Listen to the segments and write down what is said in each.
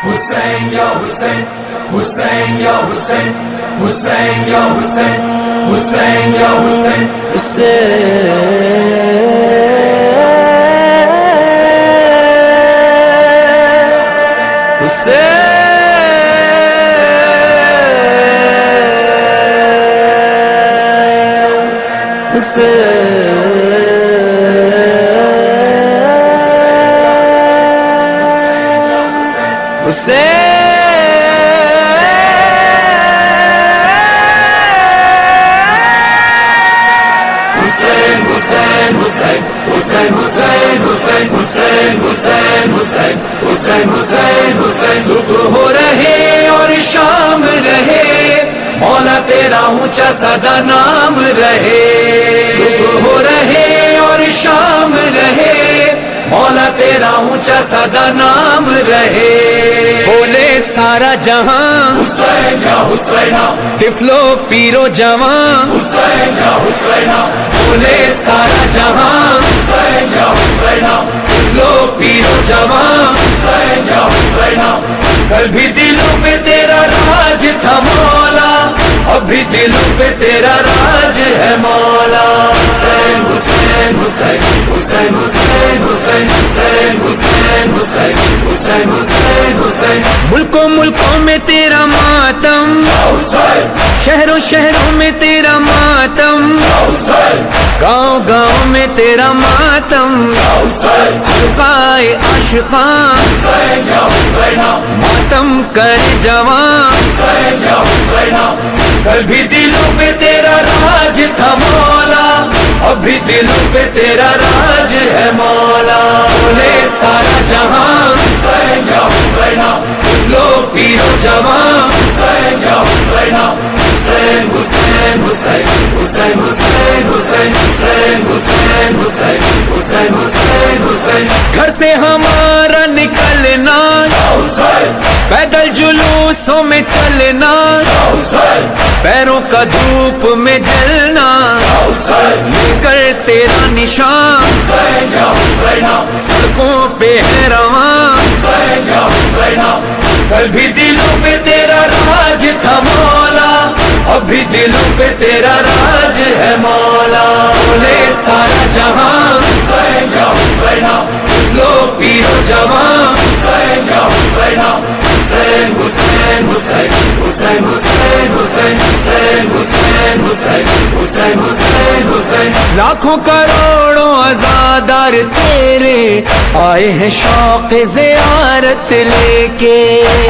Hussein, ya Hussein, Hussein, ya Hussein, Hussein, ya Hussein, Hussein, ya Hussein, صبح ہو رہے اور شام رہے، مولا تیرا اونچا سدا نام رہے۔ صبح ہو رہے اور شام رہے، مولا تیرا اونچا سدا نام رہے۔ بولے سارا جہاں Hussein, ya Hussein, طفلو پیرو جوان، Hussein, ya Hussein, بولے سارا جہاں Hussein, ya Hussein, طفلو پیرو جوان۔ Hussein, ya Hussein, کل بھی دلوں پہ تیرا راج تھا مولا، اب بھی دلوں پہ تیرا راج ہے مولا۔ Hussein, Hussein, Hussein, Hussein, Hussein, Hussein, Hussein, Hussein, Hussein, Hussein, Hussein, Hussein, ملکوں ملکوں میں تیرا ماتم، Hussein, شہروں شہروں میں تیرا ماتم، Hussein, گاؤں گاؤں میں تیرا ماتم۔ Hussein, حلقائے عاشقاں Hussein, ya Hussein, ماتم کر جوان، Hussein, ya Hussein, کل بھی دلوں پہ تیرا راج تھا مولا، اب بھی دلوں پہ تیرا راج ہے مولا۔ بولے سارا جہاں Hussein, ya Hussein, لو پیرو جوان، Hussein, ya Hussein, Hussein, Hussein, Hussein, Hussein, Hussein, Hussein, Hussein, Hussein, Hussein, Hussein, Hussein, Hussein, گھر سے ہمارا نکلنا، Hussein, پیدل جلوسوں میں چلنا، Hussein, پیروں کا دھوپ میں جلنا، Hussein, لے کر تیرا نشان Hussein, ya Hussein, سڑکوں پہ ہے رواں۔ Hussein, ya Hussein, کل بھی دلوں پہ تیرا راج تھا مولا، اب بھی دلوں پہ تیرا راج ہے مولا۔ بولے سارا جہاں Hussein, ya Hussein, لو پیرو جوان، Hussein, ya Hussein, Hussein, Hussein, Hussein, Hussein, Hussein, Hussein, Hussein, Hussein, Hussein, Hussein, Hussein, Hussein, لاکھوں کروڑوں عزادار تیرے آئے ہیں شوق زیارت لے کے۔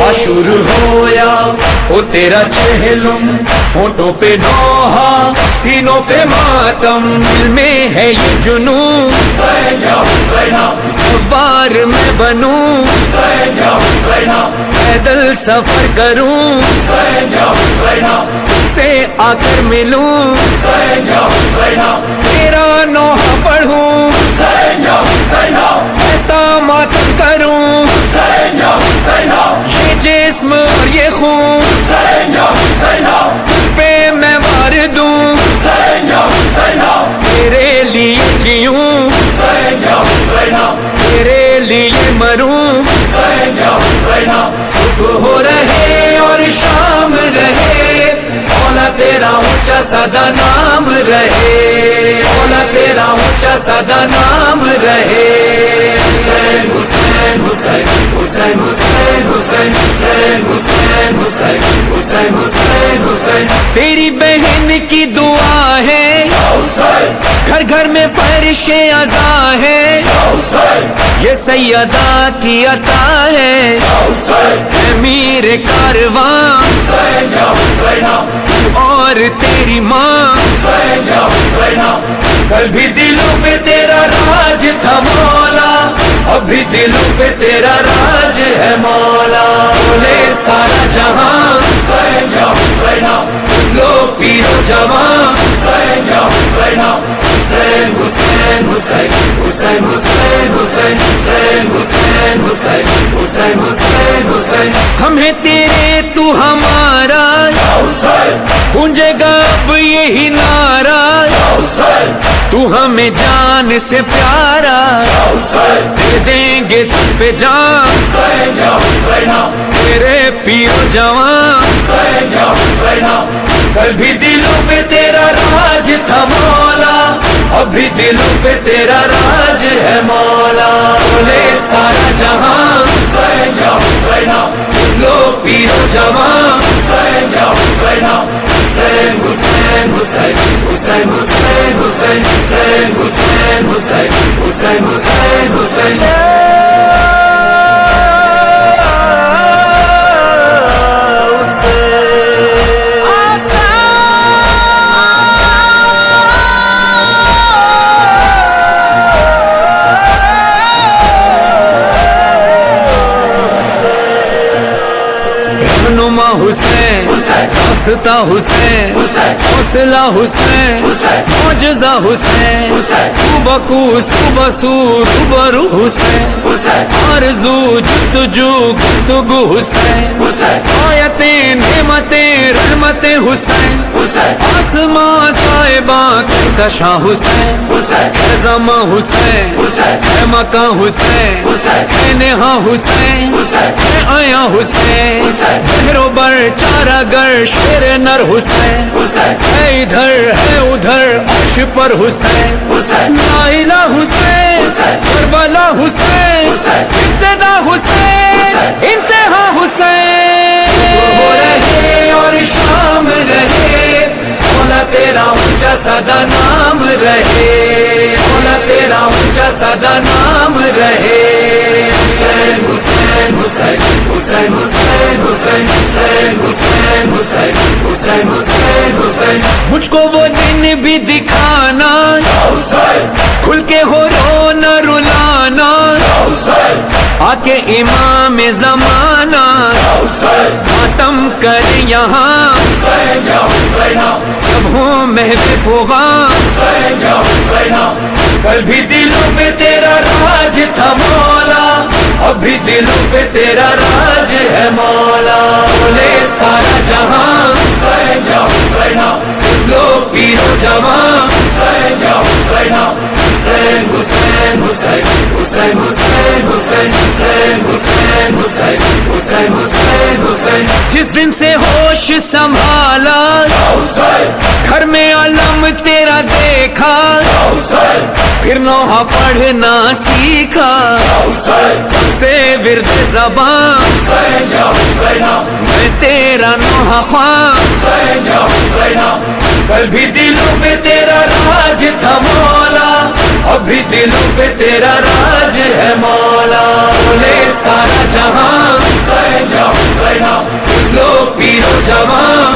عاشور ہویا وہ تیرا چہلم، ہونٹوں پہ نوحہ سینوں پہ ماتم، دل میں ہے یہ جنون Hussein, ya Hussein, سوار میں بنوں، Hussein, ya Hussein, پیدل سفر کروں، Hussein, ya Hussein, سے آ کر ملوں، Hussein, ya Hussein, تیرا نوحہ پڑھوں، Hussein, ya Hussein, ایسا ماتم کروں، Hussein, ya Hussein, یہ جسم اور یہ خون Hussein, ya Hussein, تجھ پہ میں وار دوں، Hussein, ya Hussein, تیرے لیے جیوں، Hussein, ya Hussein, تیرے لیے مروں۔ Hussein, ya Hussein, صبح ہو رہے اور شام رہے، مولا تیرا اونچا سدا نام رہے، مولا تیرا اونچا سدا نام رہے۔ Hussein, Hussein, Hussein, Hussein, Hussein, Hussein, Hussein, Hussein, Hussein, Hussein, Hussein, Hussein, تیری بہن کی دعا ہے، Hussein, گھر گھر میں فرش عزا ہے، Hussein, یہ سیدہ کی عطا ہے، Hussein, امیر کارواں Hussein, ya Hussein, اور تیری ماں۔ Hussein, ya Hussein, کل بھی دلوں پہ تیرا راج تھا مولا، اب بھی دلوں پہ تیرا راج ہے مولا۔ بولے سارا جہاں Hussein, ya Hussein, لو پیرو جوان، Hussein, ya Hussein, Hussein, Hussein, Hussein, Hussein, Hussein, Hussein, Hussein, Hussein, Hussein, Hussein, Hussein, Hussein, ہم ہیں تیرے تو ہمارا، Hussein, گونجے گا اب یہی نعرہ، Hussein, تو ہمیں جان سے پیارا دے دیں گے تجھ پہ جان تیرے پیو جوان کل بھی دلوں پہ تیرا راج تھا مولا ابھی دلوں پہ تیرا راج ہے مولا بولے سارا جہاں لو پیو جوان حسین حسین حسین حسین حسین حسین حسین حسین حسین حسین حسین حسین رہنما حسین راستہ حسین حوصلہ حسین معجزہ حسین تو بکو صبح سور روبرو حسین آرزو جستجو گفتگو حسین آیتیں نعمتیں رحمتیں حسین آسماں صاحباں کہکشاں حسین ہے زماں حسین ہے مکاں حسین ہے نہاں حسین ہے آیا حسین بہرو بر چارہ گر شیر نر حسین ہے ادھر ہے ادھر عرش پر حسین نائلہ حسین کربلا حسین ابتدا حسین انتہا حسین ہو رہے اور شام رہے مولا تیرا اونچا سدا نام رہے مولا تیرا اونچا سدا نام رہے حسین حسین حسین حسین حسین حسین حسین حسین حسین حسین حسین حسین مجھ کو وہ دن بھی دکھانا کھل کے ہو رونا رلانا آ کے امام زمانہ ماتم کر یہاں سب ہوں محو فغاں کل بھی دلوں پہ تیرا راج تھا مولا ابھی دلوں پہ تیرا راج ہے مولا بولے سارا جہاں لو پیرو جوان حسین حسین حسین حسین حسین حسین حسین حسین حسین حسین حسین حسین جس دن سے ہوش سنبھالا گھر میں علم تیرا دیکھا پھر نوحہ پڑھنا سیکھا سے ورد زبان میں تیرا نوحہ خواں کل بھی دلوں پہ تیرا راج تھا مولا ابھی دلوں پہ تیرا راج ہے مولا بولے سارا جہاں لو پیرو جوان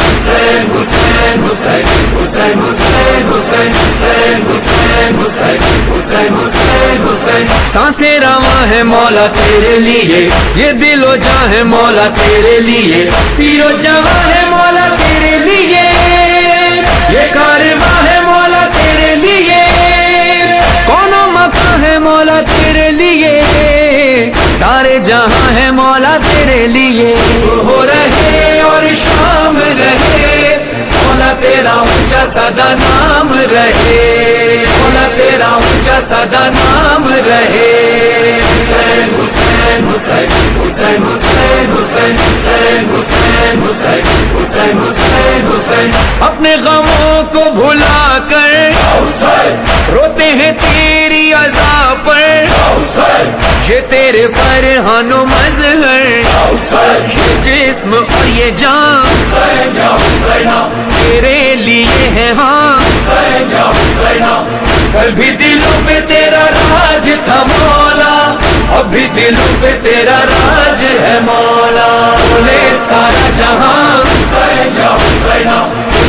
حسین حسین حسین حسین حسین حسین حسین حسین حسین حسین حسین حسین حسین حسین سانسیں رواں ہے مولا تیرے لیے یہ دل و جاں ہے مولا تیرے لیے پیرو جواں ہے مولا تیرے لیے یہ کارواں ہے مولا تیرے لیے کون مکان ہے مولا تیرے لیے سارے جہاں ہے مولا تیرے لیے ہو رہے اور شام رہے مولا تیرا اونچا سدا نام رہے مولا تیرا اونچا سدا نام رہے حسین حسین حسین حسین حسین حسین حسین حسین حسین حسین حسین حسین اپنے غموں کو بھلا کر روتے ہیں تیری عزا پر یہ تیرے فرحان و مظہر یہ جسم اور یہ جان تیرے لیے ہے ہاں کل بھی دلوں پہ تیرا راج تھا مولا ابھی دلوں پہ تیرا راج ہے مولا بولے سارا جہاں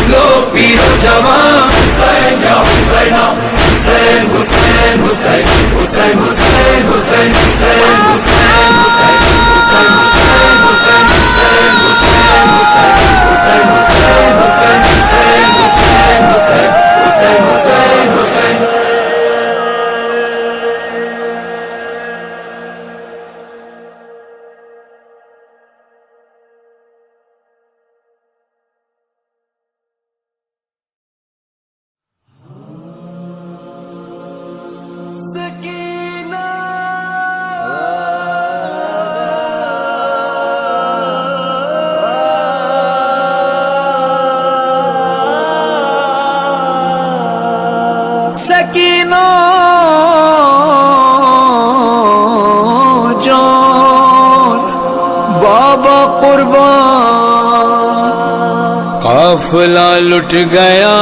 لو پیرو جوان حسین حسین حسین حسین حسین حسین حسین حسین حسین سکینہ جان بابا قربان، قافلہ لٹ گیا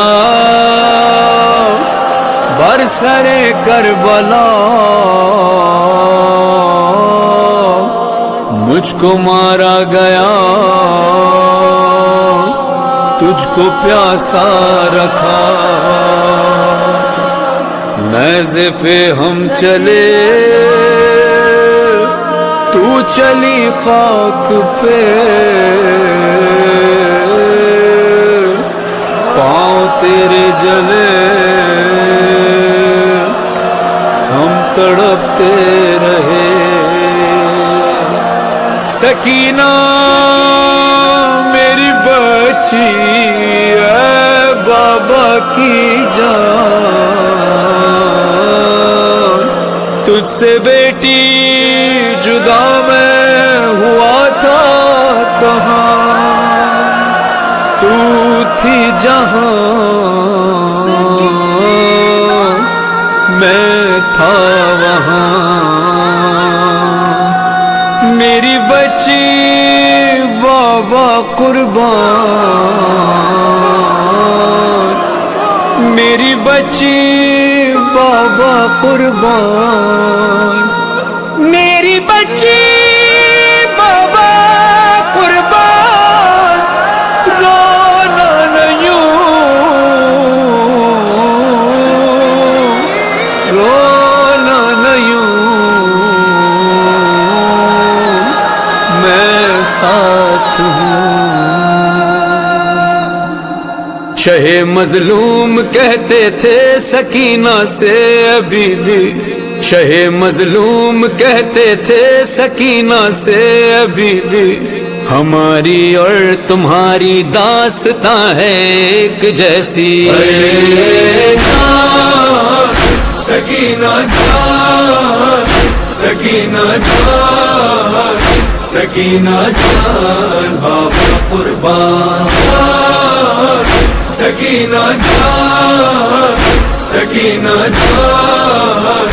برسر کربلا، مجھ کو مارا گیا تجھ کو پیاسا رکھا، نیزے پہ ہم چلے تو چلی خاک پہ، پاؤں تیرے جلے ہم تڑپتے رہے، سکینہ میری بچی اے بابا کی جان، تجھ سے بیٹی جدا میں ہوا تھا کہاں، تو تھی جہاں میں تھا وہاں، میری بچی بابا قربان، میری بچی بابا قربان، میری بچی بابا قربان، رونا نہیں رونا نہیں، میں ساتھ ہوں، شہ مظلوم کہتے تھے سکینہ سے ابھی بھی، شہ مظلوم کہتے تھے سکینہ سے ابھی بھی، ہماری اور تمہاری داستاں ہے ایک جیسی، سکینہ جان سکینہ جان سکینہ جان بابا قربان، سکینہ جان سکینہ جان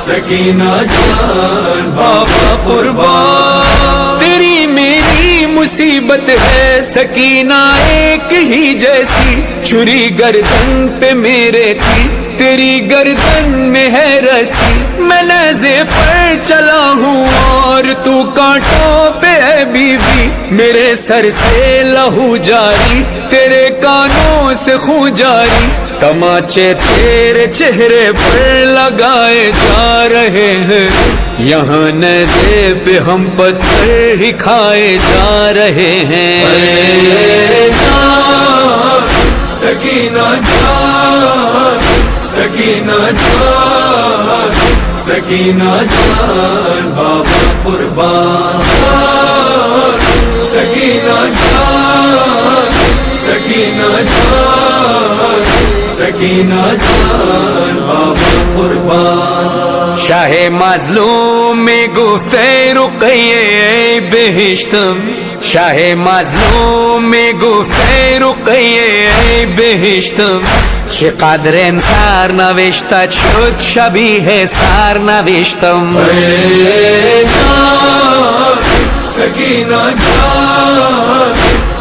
سکینہ جان بابا قربان، تیری میری مصیبت ہے سکینہ ایک ہی جیسی، چھری گردن پہ میرے تھی تیری گردن میں ہے رسی، میں نیزے پر چلا ہوں اور تو کانٹوں پہ ہے بی بی، میرے سر سے لہو جاری تیرے کانوں سے خون جاری، تماچے تیرے چہرے پر لگائے جا رہے ہیں، یہاں نیزے پہ ہم پتھر ہی کھائے جا رہے ہیں، سکینہ جان سکینہ جان سکینہ جان بابا قربان، سکینہ جان سکینہ جان سکینہ جان بابا قربان، شاہ مظلوم میں گفتے رقیے بہشتم، شاہ مظلوم میں گفته رقیه بهشتم، چقدر سرنوشتت شد شبیه سرنوشتم، جان سکینہ جان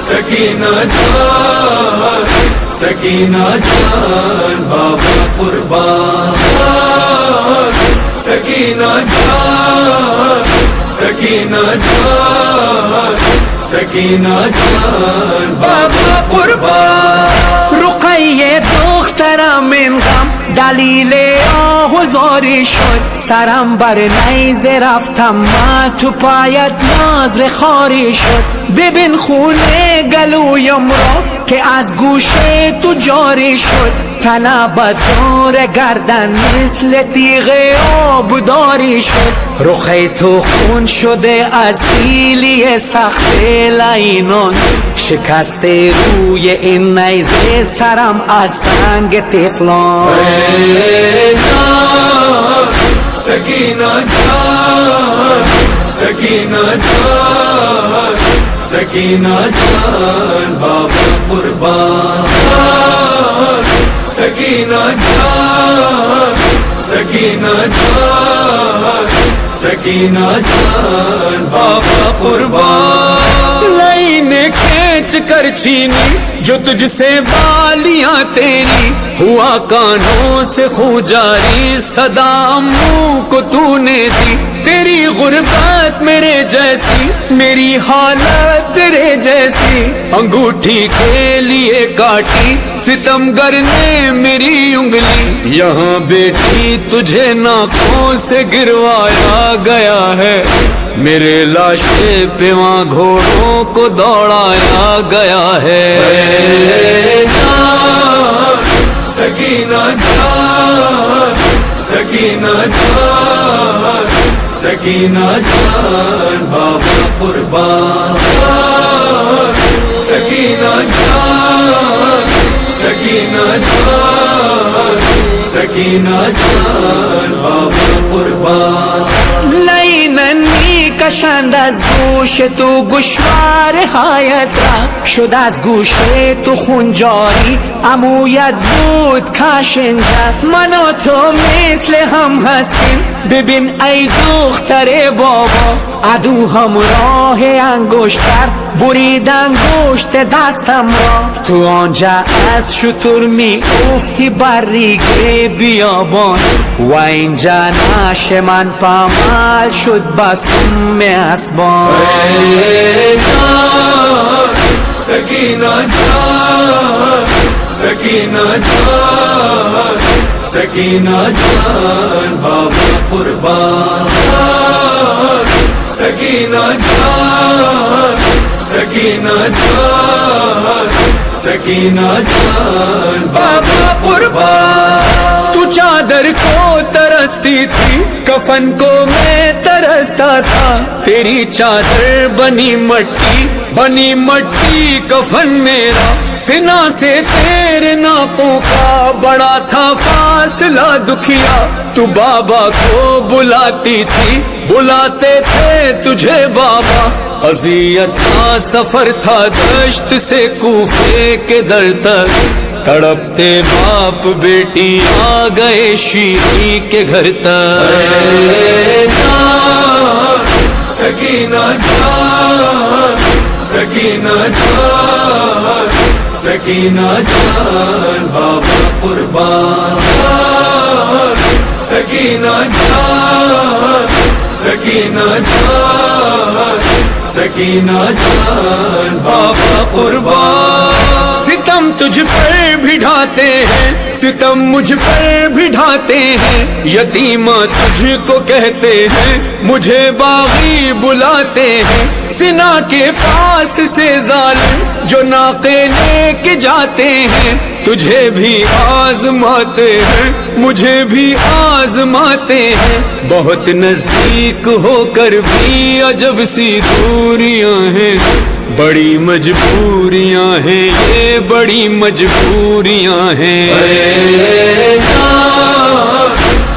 سکینہ جان سکینہ جان بابا قربان، سکینہ جان سکینہ جان سکینہ جان بابا قربان، رقیه دخترم من غم دلیل آهوزاری شد، سرم بر نیزه رفتم من تو پایت نازر خاری شد، ببین خونه گلویم را که از گوشه تو جاری شد، تنابت دور گردن مثل تیغ آبداری شد، رخی تو خون شده از سیلی سخت لعینان، شکست روی این نیزه سرم از سنگ تفلان، جان سکینہ جان سکینہ جان سکینہ جان بابا قربان، سکینہ جان سکینہ جان سکینہ جان بابا قربان لائنیں کھینچ کر چھینی جو تجھ سے بالیاں تیری ہوا کانوں سے خوں جاری صدا منہ کو تو نے دی تیری غربت میرے جیسی میری حالت تیرے جیسی انگوٹھی کے لیے کاٹی ستمگر نے میری انگلی یہاں بیٹی تجھے ناکوں سے گروایا گیا ہے میرے لاشے پہ وہاں گھوڑوں کو دوڑایا گیا ہے سکینہ جان سکینہ جان سکینہ جان بابا قربان سکینہ جان سکینہ جان سکینہ جان بابا قربان لیننی کشند از گوش تو گوشوار هایت را شد از گوش تو خون جاری عمویت بود کاشنده من و تو مثل هم هستیم ببین ای دختر بابا عدو همراه انگشتر برید انگشت دستم را تو آنجا از شتر می افتی بر ریگ بیابان و اینجا نعش من پامال شد بسم اسبان سکینہ جان سکینہ جان سکینہ جان بابا قربان سکینہ جان سکینہ جان سکینہ جان بابا قربان تو چادر کو ترستی تھی کفن کو میں ترستا تھا تیری چادر بنی مٹی کفن میرا سنا سے تیرے ناپوں کا بڑا تھا فاصلہ دکھیا تو بابا کو بلاتی تھی بلاتے تھے تجھے بابا اذیت کا سفر تھا دشت سے کوفے کے در تک تڑپتے باپ بیٹی آ گئے شیری کے گھر تک سکینہ جان سکینہ جان سکینہ جان بابا قربان سکینہ جان سکینہ جان سکینہ جان بابا قربان ستم تجھ پر بھی ڈھاتے ہیں ستم مجھ پر بھی ڈھاتے ہیں یتیمہ تجھ کو کہتے ہیں مجھے باغی بلاتے ہیں سنا کے پاس سے ظالم جو ناقے لے کے جاتے ہیں تجھے بھی آزماتے ہیں مجھے بھی آزماتے ہیں بہت نزدیک ہو کر بھی عجب سی دوریاں ہیں بڑی مجبوریاں ہیں یہ بڑی مجبوریاں ہیں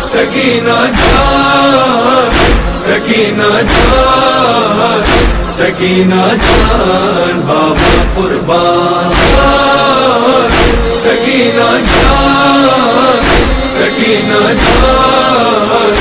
سکینہ جان سکینہ جان سکینہ جان بابا قربان سکینہ جان سکینہ جان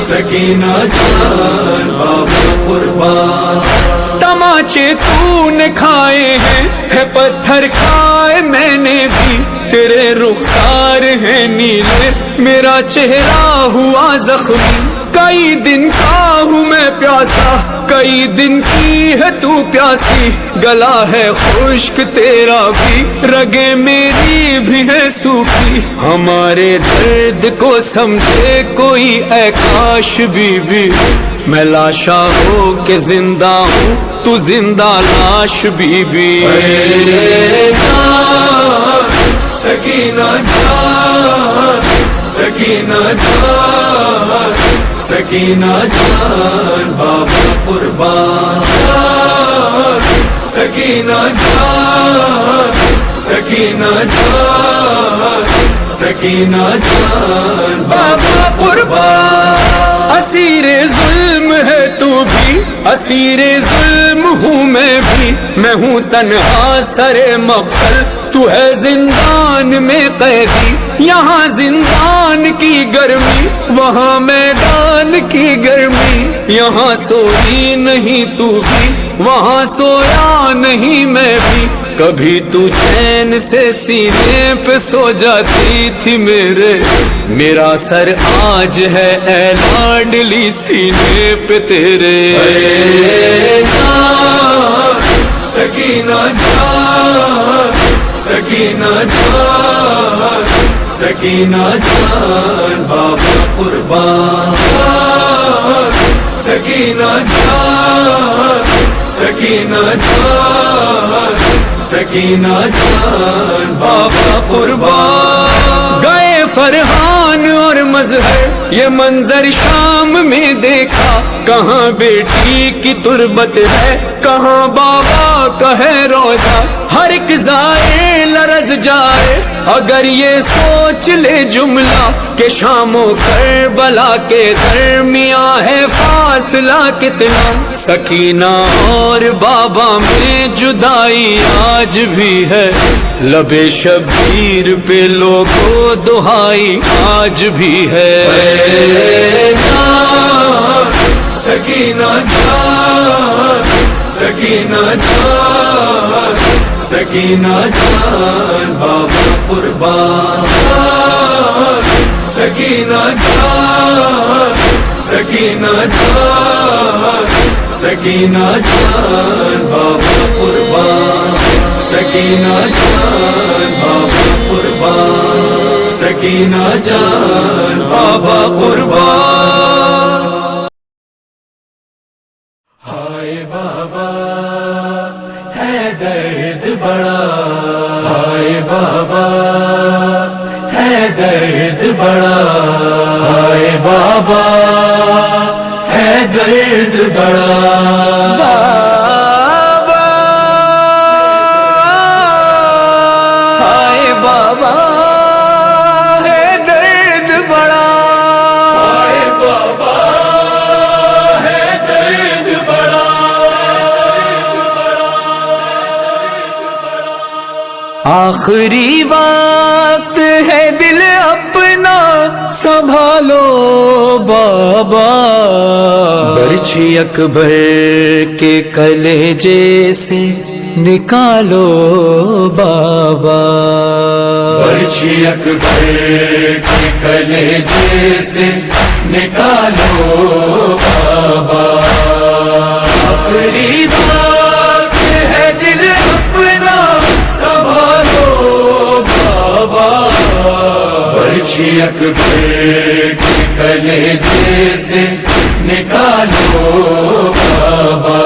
سکینہ جان بابا قربان تماچے تو نے کھائے ہیں ہے پتھر کھائے میں نے بھی تیرے رخسار ہیں نیلے میرا چہرہ ہوا زخمی کئی دن کا ہوں میں پیاسا کئی دن کی ہے تو پیاسی گلا ہے خشک تیرا بھی رگیں میری بھی ہے سوکھی ہمارے درد کو سمجھے کوئی اے کاش بی بی میں لاشا ہو کے زندہ ہوں تو زندہ لاش بی بی سکینہ جان سکینہ جان سکینہ جان بابا قربان سکینہ جان سکینہ جان سکینہ جان بابا قربان اسیر ظلم ہے تو بھی اسیر ظلم ہوں میں ہوں تنہا سر مقتل تو ہے زندان میں قیدی یہاں زندان کی گرمی وہاں میدان کی گرمی، یہاں سوئی نہیں تو بھی وہاں سویا نہیں میں بھی، کبھی تو چین سے سینے پہ سو جاتی تھی میرا سر آج ہے اے لاڈلی سینے پہ تیرے۔ اے جان سکینہ جان، سکینہ جان، سکینہ جان بابا قربان، سکینہ جان، سکینہ جان، سکینہ جان بابا قربان۔ گئے فرحان اور مظہر یہ منظر شام میں دیکھا، کہاں بیٹی کی تربت ہے کہاں بابا کا ہے روزہ، ہر ایک زائر لرز جائے اگر یہ سوچ لے جملہ کہ شام و کربلا کے درمیان ہے فاصلہ کتنا، سکینہ اور بابا میں جدائی آج بھی ہے، لب شبیر پہ لوگوں دہائی آج بھی ہے۔ اے جان سکینہ جان، سکینہ جان، سکینہ جان بابا قربان، سکینہ جان، سکینہ جان، سکینہ جان بابا قربان، سکینہ جان بابا قربان، سکینہ جان بابا قربان۔ ہائے بابا ہے درد بڑا، ہائے بابا ہے درد بڑا، ہائے بابا ہے درد بڑا، ہائے بابا ہے درد بڑا، ہائے بابا ہے درد بڑا۔ آخری وقت ہے دل اپنا سنبھالو بابا، برچھی اکبر کے کلیجے سے نکالو بابا، برچھی اکبر کے کلیجے سے نکالو بابا، آخری بات ہے دل اپنا سنبھالو بابا، برچھی اکبر کے کلیجے سے نکالو بابا،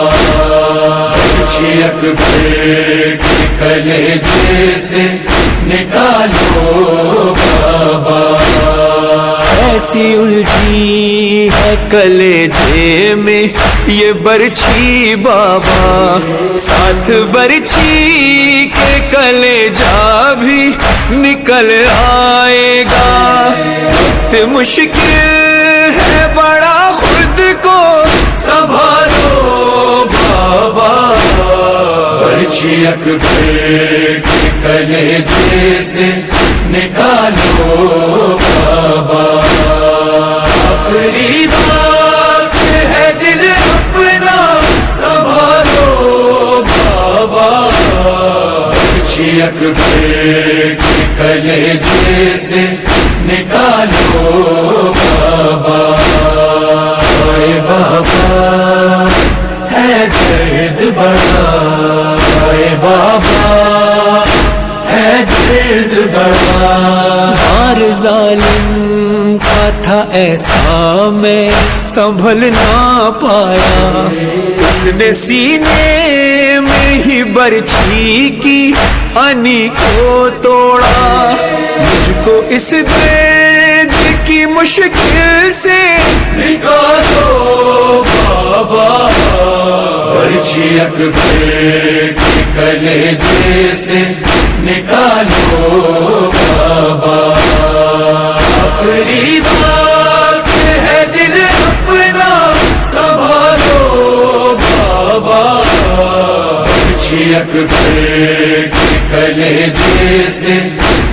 برچھی اکبر کے کلیجے سے نکالو بابا، ایسی الجھی ہے کلیجے میں یہ برچھی بابا، ساتھ برچھی کے کلیجہ بھی نکل آئے گا، وقت مشکل ہے بڑا خود کو سنبھالو بابا، برچھی اکبر کے کلیجے سے نکالو بابا، آخری بات ہے دل اپنا سنبھالو بابا، برچھی اکبر کے کلیجے سے نکالو بابا، اے بابا ہے درد بڑا، اے بابا ہے درد بڑا، ہر ظالم کا تھا ایسا میں سنبھل نہ پایا، اس نے سینے میں ہی برچھی کی انی کو توڑا، مجھ کو اس درد کی مشکل سے نکالو بابا، برچھی اکبر کے کلیجے سے نکالو بابا، آخری بات ہے دل اپنا سنبھالو بابا، برچھی اکبر کے کلیجے سے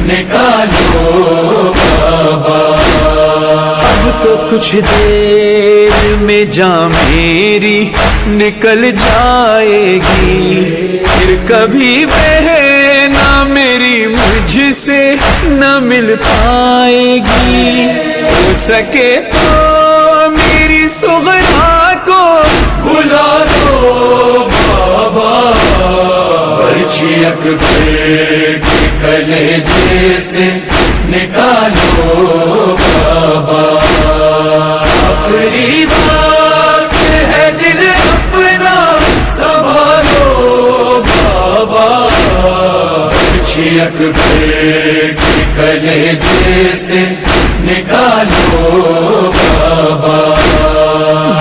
نکالو بابا. اب تو کچھ دیر میں جان میری نکل جائے گی، پھر کبھی بہنا میری مجھ سے نہ مل پائے گی. ہو سکے تو میری صغرا کو بلا دو بابا. برچھی اکبر کے کلیجے سے نکالو بابا. آخری بات ہے دل اپنا سنبھالو بابا. برچھی اکبر کے کلیجے سے نکالو بابا.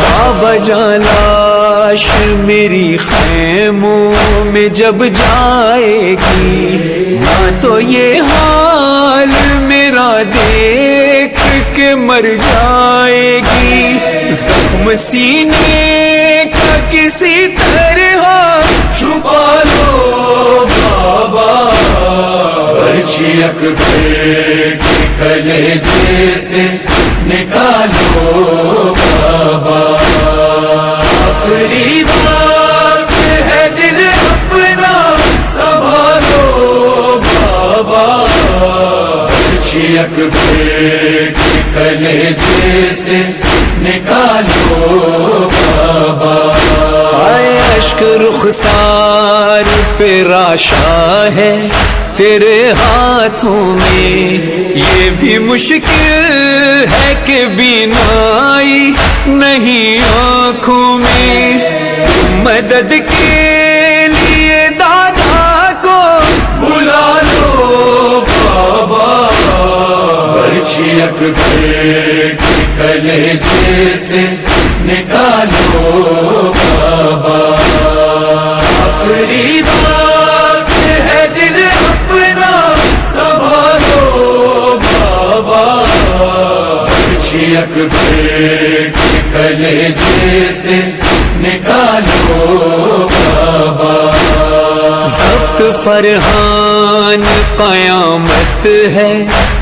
بابا جان لاش میری خیموں میں جب جائے گی، ماں تو یہ حال میرا دیکھ کے مر جائے گی. زخم سینے کا کسی طرح چھپا لو بابا. برچھی اکبر کے کلیجے سے نکالو بابا. آخری بات ہے دل اپنا سنبھالو بابا. برچھی اکبر کے کلیجے سے نکالو بابا. آئے اشک رخسار پہ راشا ہے تیرے ہاتھوں میں، یہ بھی مشکل ہے کہ بینائی نہیں آنکھوں میں. مدد کے لیے دادا کو بلا لو بابا. برچھی اکبر کے کلیجے سے نکالو بابا. آخری بات ہے دل اپنا سنبھالو بابا. برچھی اکبر کے کلیجے سے نکالو بابا. ضبط فرحان قیامت ہے،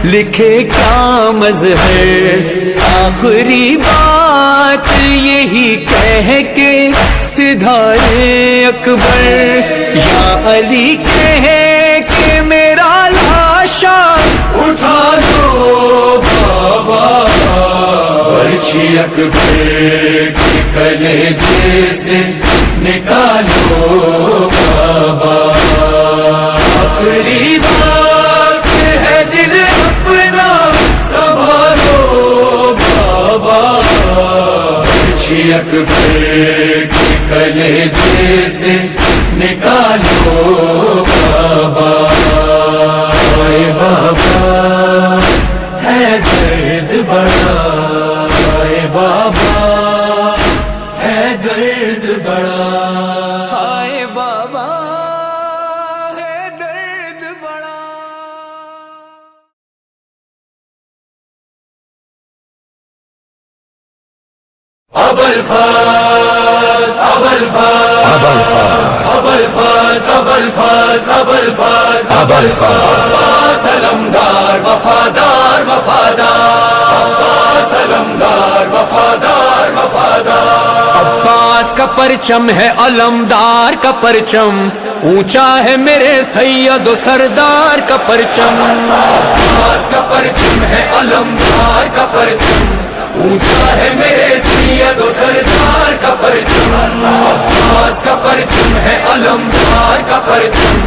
لکھے کیا مظہر، آخری بات یہی کہہ کے سدھارے اکبر. یا علی کہہ کے میرا لاشا اٹھا لو بابا. برچھی اکبر کے کلیجے سے نکالو بابا. آخری بات ہے دل اپنا سنبھالو بابا. برچھی اکبر کے کلیجے سے نکالو بابا. اے بابا ہے درد بڑا. اے بابا ہے درد بڑا. ہائے بابا ہے درد بڑا. ابو الفضل ابو الفضل ابو الفضل ابو الفضل ابو الفضل ابو الفضل سلمدار وفادار وفادار. سلمدار وفادار وفادار. عباس کا پرچم ہے علمدار کا پرچم، اونچا ہے میرے سید و سردار کا پرچم. عباس کا پرچم ہے علمدار کا پرچم، اونچا ہے میرے سید و سردار کا پرچم. عباس کا پرچم ہے علمدار کا پرچم،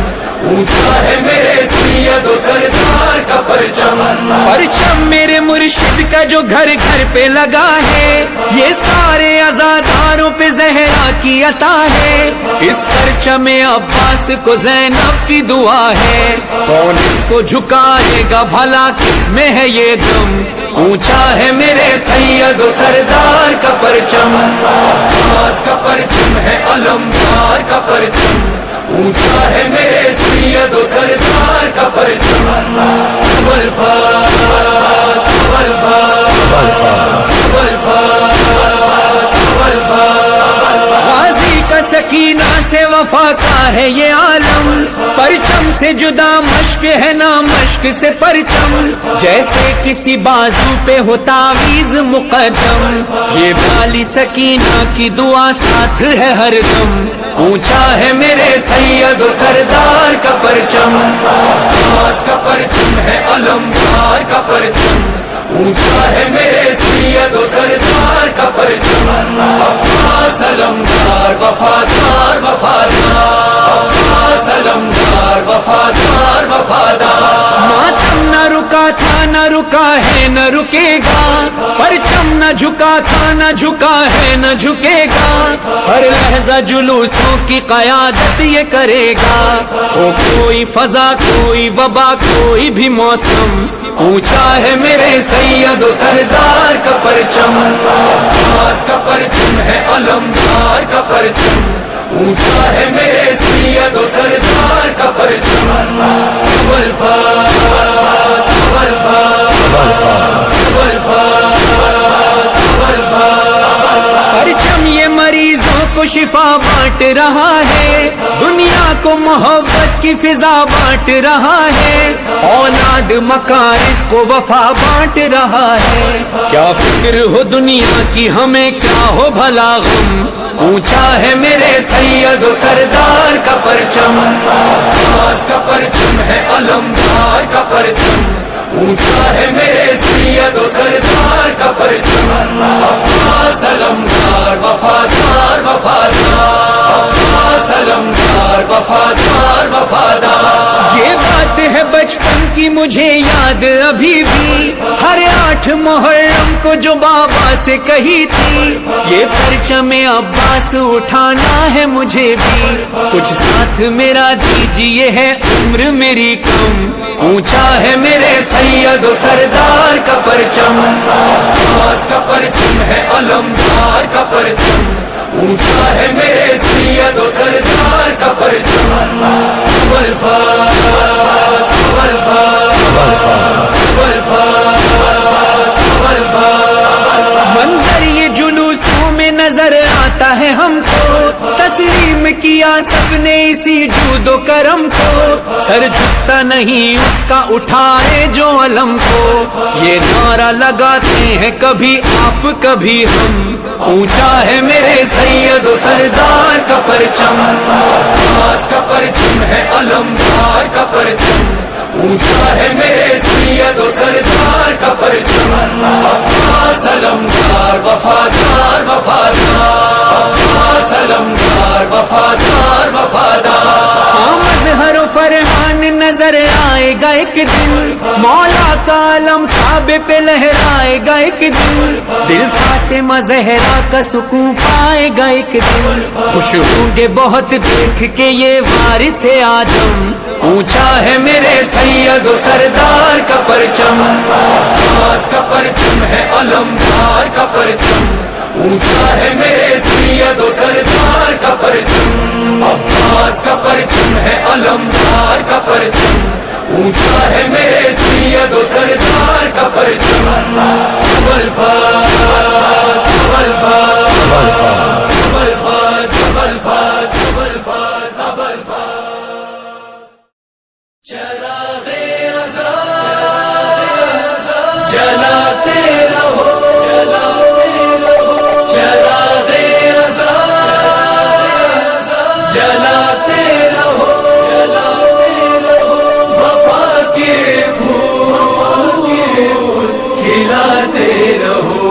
اونچا ہے میرے سید و سردار کا پرچم. پرچم میرے مرشد کا جو گھر گھر پہ لگا ہے، یہ سارے عزاداروں پہ زہرا کی عطا ہے. اس پرچم عباس کو زینب کی دعا ہے، کون اس کو جھکائے گا بھلا کس میں ہے یہ دم. اونچا ہے میرے سید و سردار کا پرچم. عباس کا پرچم ہے علمدار کا پرچم، اونچا ہے میرے سید و سردار کا پرچم. ابو الفضل ابو الفضل ابو الفضل ابو الفضل. غازی کا سکینہ سے وفا کا ہے یہ عالم، پرچم سے جدا مشق ہے نا مشق سے پرچم، جیسے کسی بازو پہ ہو تعویذ مقدم، یہ بالی سکینہ کی دعا ساتھ ہے ہر دم، اونچا ہے میرے سید و سردار کا پرچم، عباس کا پرچم ہے علمدار کا پرچم، اونچا ہے میرے سید و سردار کا پرچم، عباس علمدار وفادار وفادار، عباس علمدار وفادار وفادار، ماتم نہ رکا تھا نہ رکا ہے نہ رکے گا، پرچم نہ جھکا تھا نہ جھکا ہے نہ جھکے گا، ہر لحظہ جلوسوں کی قیادت یہ کرے گا، ہو کوئی فضا کوئی وبا کوئی بھی موسم، اونچا ہے میرے سید و سردار کا پرچم، عباس کا پرچم ہے علمدار کا پرچم، اونچا ہے میرے سید و سردار کا پرچم، والفاظ پرچم یہ مریضوں کو شفا بانٹ رہا ہے، دنیا کو محبت کی فضا بانٹ رہا ہے، اولاد مکارس کو وفا بانٹ رہا ہے، کیا فکر ہو دنیا کی ہمیں کیا ہو بھلا غم، اونچا ہے میرے سید و سردار کا پرچم، عباس کا پرچم ہے علمدار کا پرچم، اونچا ہے میرے سید و سردار کا پرچم، عباس علمدار وفادار وفادار، عباس علمدار وفادار وفادار، یہ بات ہے بچپن کی مجھے یاد ابھی بھی، ہر 8 محرم کو جو بابا سے کہی تھی، یہ پرچم عباس اٹھانا ہے مجھے بھی، کچھ ساتھ میرا دیجیے ہے عمر میری کم، اونچا ہے میرے سید و سردار کا پرچم، عباس کا پرچم ہے علمدار کا پرچم، اونچا ہے میرے سید و سردار کا پرچم، والفاظ منظر یہ جلوسوں میں نظر آتا ہے ہم کو، تسلیم کیا سب نے اسی جود و کرم کو، سر جھکتا نہیں اس کا اٹھائے جو علم کو، یہ نعرہ لگاتے ہیں کبھی آپ کبھی ہم، اونچا ہے میرے سید و سردار کا پرچم، عباس کا پرچم ہے علمدار کا پرچم، اونچا ہے میرے سید و سردار کا پرچم، عباس علمدار وفادار وفادار، عباس علمدار وفادار وفادار، مظہر و فرحان نظر آئے گا ایک دن، مولا کا علم کعبے پہ لہرائے گا ایک دن، دل فاطمہ زہرا کا سکون پائے گا ایک دن، خوش ہوں گے بہت دیکھ کے یہ وارث آدم، اونچا ہے میرے سید و سردار کا پرچم، عباس کا پرچم ہے علمدار کا پرچم، اونچا ہے میرے سید و سردار کا پرچم، عباس کا پرچم ہے علمدار کا پرچم، اونچا ہے میرے سید و سردار کا پرچم، والفاظ جلاتے رہو چراغے رضا، جلاتے رہو وفا کے پھول کھلاتے رہو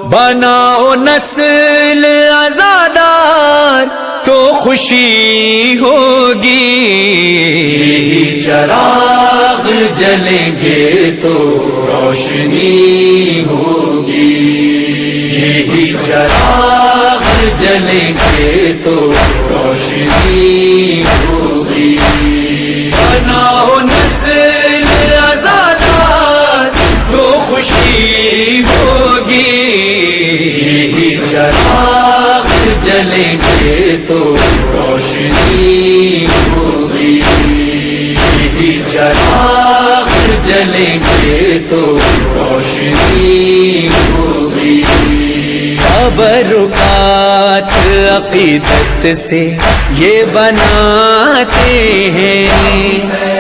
بناؤ نسل آزادار تو خوشی ہوگی، یہی چراغ جلیں گے تو روشنی ہوگی، یہی چراغ جلیں گے تو روشنی ہوگی، بناؤ نسل آزادار تو خوشی ہوگی، یہی چراغ جلیں گے تو روشنی ہوگی، یہی چراغ جلیں گے تو روشنی ہوگی، اب رکا بات عقیدت سے یہ بناتے ہیں،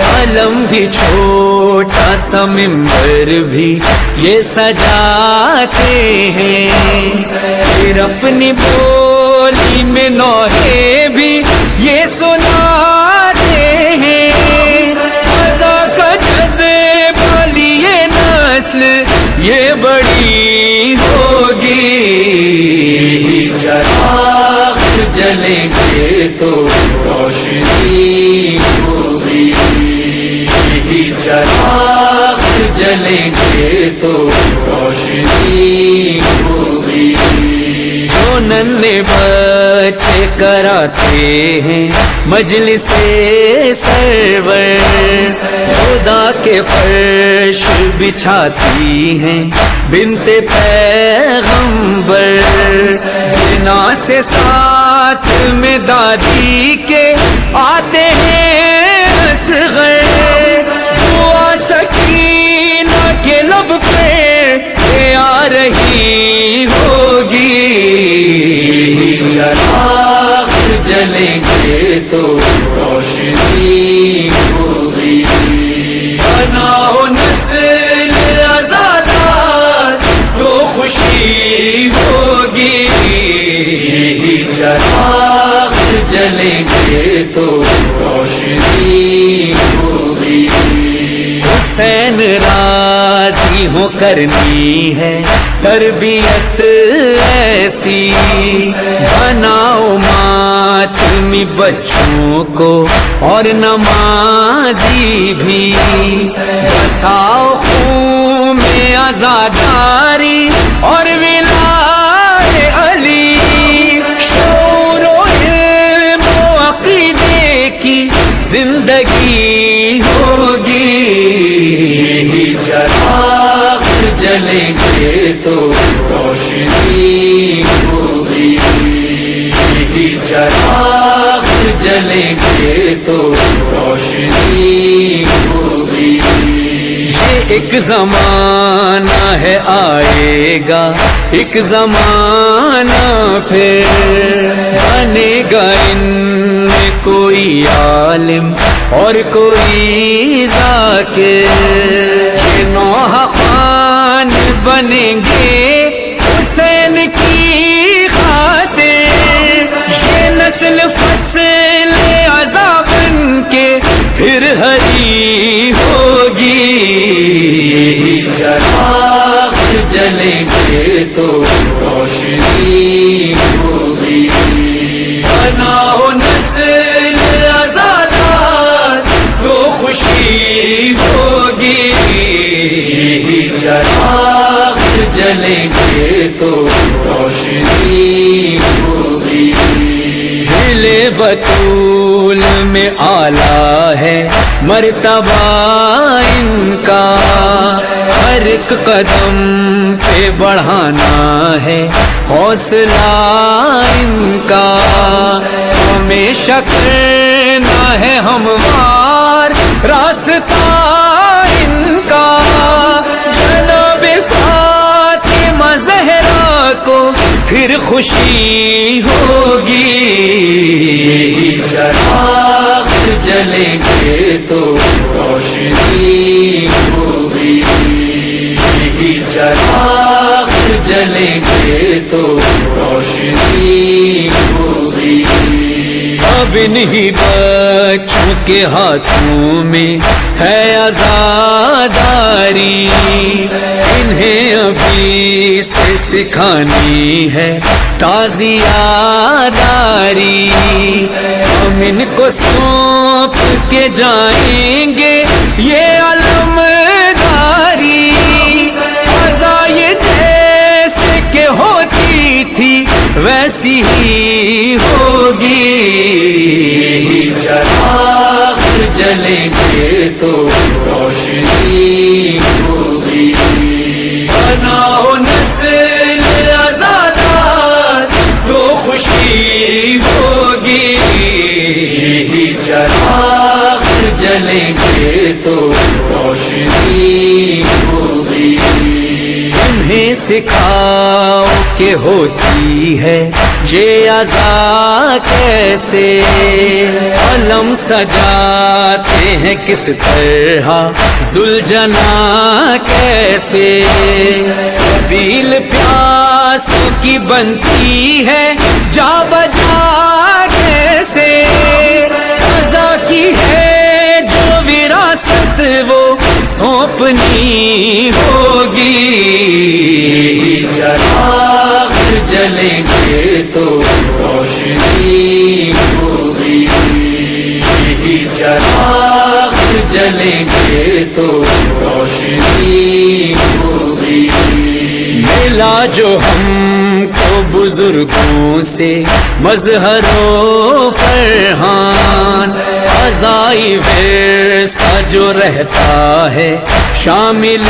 علم بھی چھوٹا سا منبر بھی یہ سجاتے ہیں، پھر اپنی بولی میں نوحے بھی یہ سناتے ہیں، قضا کا جذبہ لیے نسل یہ بڑی ہوگی، چراغ جلیں گے تو روشنی ہوگی، یہی چراغ جلیں گے تو روشنی ہوگی، جو ننھے بچے کراتے ہیں مجلس سرور، خدا کے فرش بچھاتی ہیں بنت پیغمبر، جنا سے ساتھ میں دادی کے آتے ہیں اصغر، دعا سکینہ کے لب پہ کہ آ رہی ہوگی، چراغ جلیں گے تو روشنی ہوگی، بناؤ نسل آزادار تو خوشی ہوگی، یہی چراغ جلیں گے تو روشنی ہوگی، حسین راضی ہو کرنی ہے تربیت ایسی، بناؤ ماتمی بچوں کو اور نمازی بھی، بساؤ خون میں آزاداری اور ولائے علی، شعور و علم و عقیدے کی زندگی ہوگی، یہی چراغ جلیں گے تو روشنی ہوگی، یہی چراغ جلیں گے تو روشنی ہوگی، یہ ایک زمانہ ہے آئے گا ایک زمانہ پھر، بنے گا ان میں کوئی عالم اور کوئی ذاکر، یہ نوح خوان بنیں گے حسین کی خاطر، یہ نسل فصل عذاب بن کے پھر ہری ہوگی، یہی چراغ جلیں گے تو روشنی ہوگی، بناؤ نسل آزادار تو خوشی ہوگی، یہی چراغ جلیں گے تو روشنی ہوگی، دل بطول میں آلہ ہے مرتبہ ان کا، ہر ایک قدم پہ بڑھانا ہے حوصلہ ان کا، ہمیشہ کرنا ہے ہموار راستہ ان کا، جناب فاطمہ زہرا کو پھر خوشی ہوگی، یہی چراغ جلیں گے تو روشنی ہوگی، یہی چراغ جلیں گے تو روشنی ہوگی، اب انہی بچوں کے ہاتھوں میں ہے آزاداری، انہیں ابھی سے سکھانی ہے تازیہ داری، ہم ان کو سونپ کے جائیں گے یہ علمداری، فضائے جیسے کہ ہوتی تھی ویسی ہی ہوگی، یہی چراغ جلیں گے تو روشنی ہوگی، بناؤ نسل آزادار تو خوشی ہوگی، یہی چراغ جلیں گے تو روشنی ہوگی، انہیں سکھاؤ کہ ہوتی ہے یہ عزا کیسے، علم سجاتے ہیں کس طرح ذوالجنا کیسے، سبیل پیاسوں کی بنتی ہے جا بجا کیسے، عزا کی ہے جو وراثت وہ سونپنی ہوگی، چراغ جلیں گے تو روشنی ہوگی، یہی چراغ جلیں گے تو روشنی ہوگی، ملا جو ہم کو بزرگوں سے مظہر و فرحان، عزائی ورثہ جو رہتا ہے شامل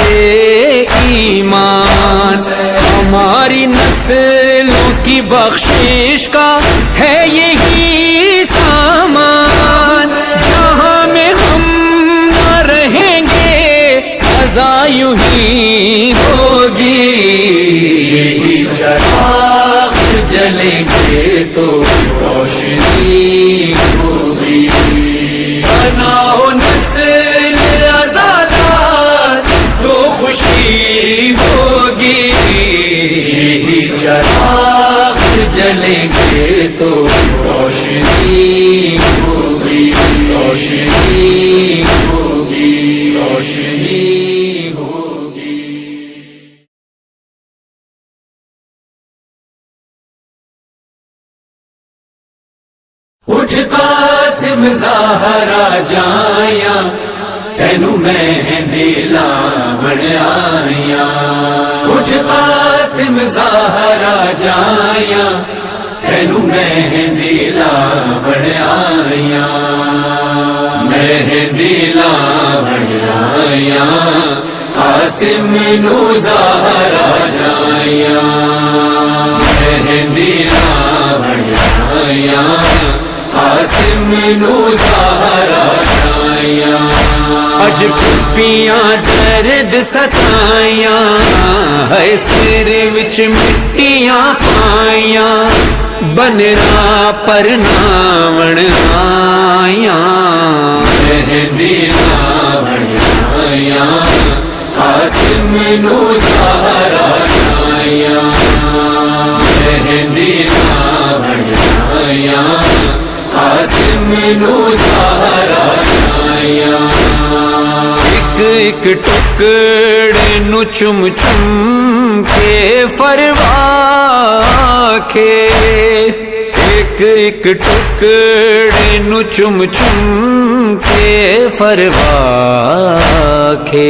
ایمان، ہماری نسلوں کی بخشش کا ہے یہی سامان، جہاں میں ہم نہ رہیں گے عزا یوں ہی ہوگی، یہی چراغ جلیں گے تو روشنی ہوگی، بناؤ نسل آزادار تو خوشی ہوگی، یہی چراغ جلیں گے تو روشنی ہوگی، روشنی ہوگی، روشنی ہوگی۔ اٹھ قاسم زہرا جایا تینو مہندی لاون آیا، اٹھ قاسم زہرا جایا تینو مہندی لاون آیا، مہندی لاون آیا قاسم نو زہرا جایا، مہندی لاون آیا قاسم نو زہرا جایا، اج پھپیاں درد ستائیاں ہے سر وچ مٹیاں پائیاں، بنرا پرناون آیا، مہندی لاون آیا قاسم نو زہرا جایا، مہندی لاون آیا قاسم نو زہرا جایا، ایک ایک ٹکڑے نو چم چم کے فروا کے، ایک ایک ٹکڑے نو چم چم کے فروا کے،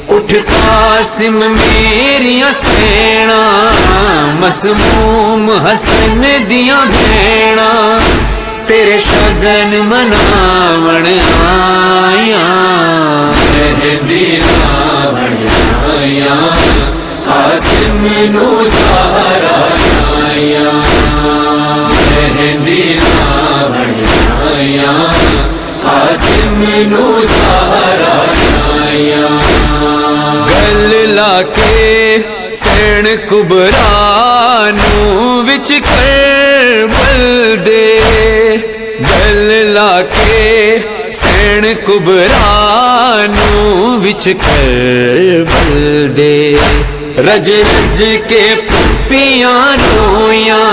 اٹھ قاسم میریاں سینا مسموم حسن دیاں بھیڑا، تیرے شگن مناون آیا، مہندی لاون آیا قاسم نو زہرا جایا، مہندی لاون آیا قاسم نو زہرا جایا، گل لا کے سین کبرا نو وچ کربل دے، گل لا کے سین کبرا نو وچ کربل دے، رج رج کے پھپیاں رویاں